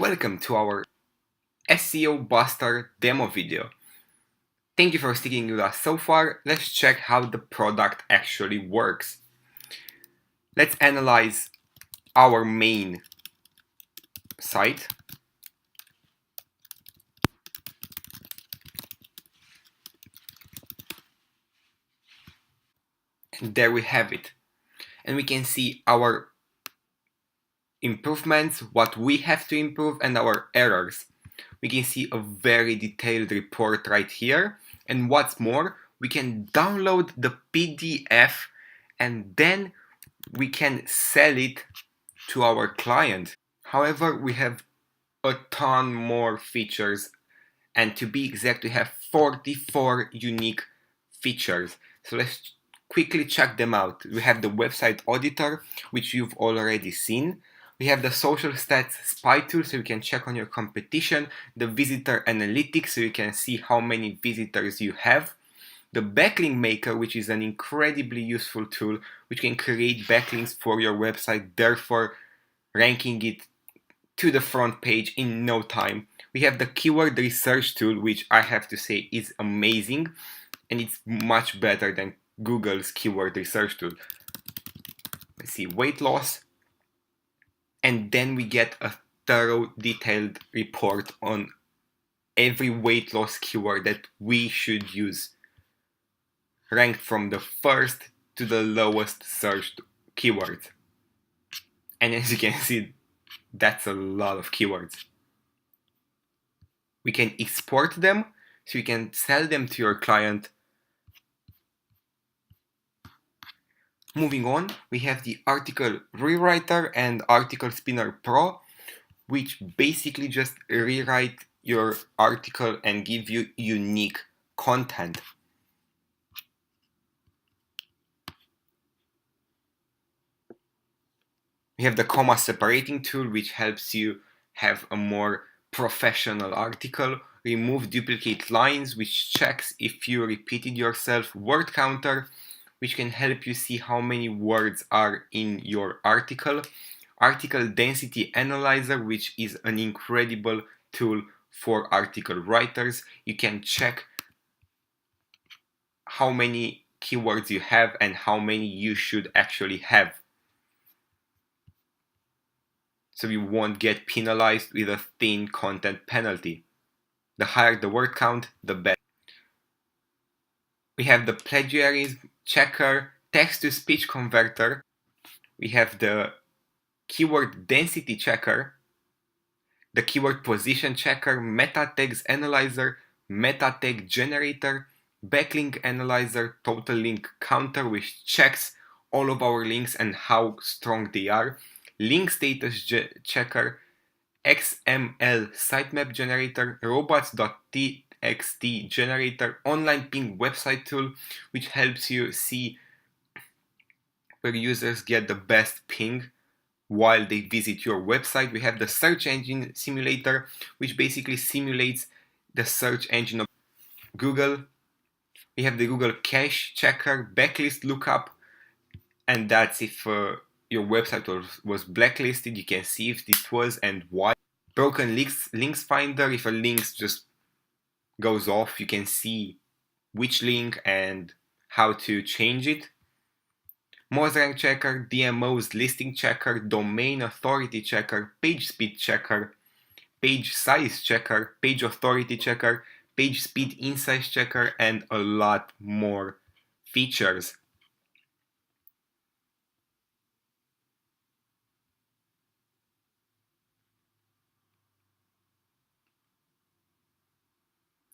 Welcome to our SEO Buster demo video. Thank you for sticking with us so far. Let's check how the product actually works. Let's analyze our main site. And there we have it. And we can see our improvements, what we have to improve, and our errors. We can see a very detailed report right here. And what's more, we can download the PDF and then we can sell it to our client. However, we have a ton more features, and to be exact, we have 44 unique features. So let's quickly check them out. We have the website auditor, which you've already seen. We have the social stats spy tool, so you can check on your competition. The visitor analytics, so you can see how many visitors you have. The backlink maker, which is an incredibly useful tool which can create backlinks for your website, therefore ranking it to the front page in no time. We have the keyword research tool, which I have to say is amazing, and it's much better than Google's keyword research tool. Let's see, weight loss, and then we get a thorough detailed report on every weight loss keyword that we should use, ranked from the first to the lowest searched keywords. And as you can see, that's a lot of keywords. We can export them, so you can sell them to your client. Moving on, we have the article rewriter and article spinner pro, which basically just rewrite your article and give you unique content. We have the comma separating tool, which helps you have a more professional article. Remove duplicate lines, which checks if you repeated yourself. Word counter, which can help you see how many words are in your article. Article density analyzer, which is an incredible tool for article writers. You can check how many keywords you have and how many you should actually have, so you won't get penalized with a thin content penalty. The higher the word count, the better. We have the plagiarism checker, text-to-speech converter. We have the keyword density checker, the keyword position checker, meta tags analyzer, meta tag generator, backlink analyzer, total link counter, which checks all of our links and how strong they are, link status checker, XML sitemap generator, robots.txt generator, online ping website tool, which helps you see where users get the best ping while they visit your website. We have the search engine simulator, which basically simulates the search engine of Google. We have the Google cache checker, backlist lookup, and that's if your website was blacklisted. You can see if it was and why. Broken links finder, if a link just goes off, you can see which link and how to change it. Rank checker, DMO's listing checker, domain authority checker, page speed checker, page size checker, page authority checker, page speed insights checker, and a lot more features.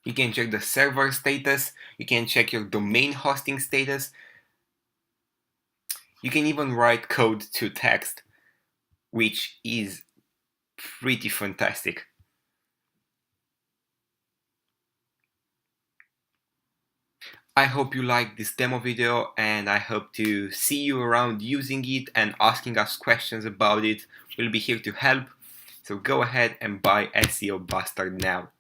You can check the server status, you can check your domain hosting status. You can even write code to text, which is pretty fantastic. I hope you liked this demo video, and I hope to see you around using it and asking us questions about it. We'll be here to help. So go ahead and buy SEO Buster now.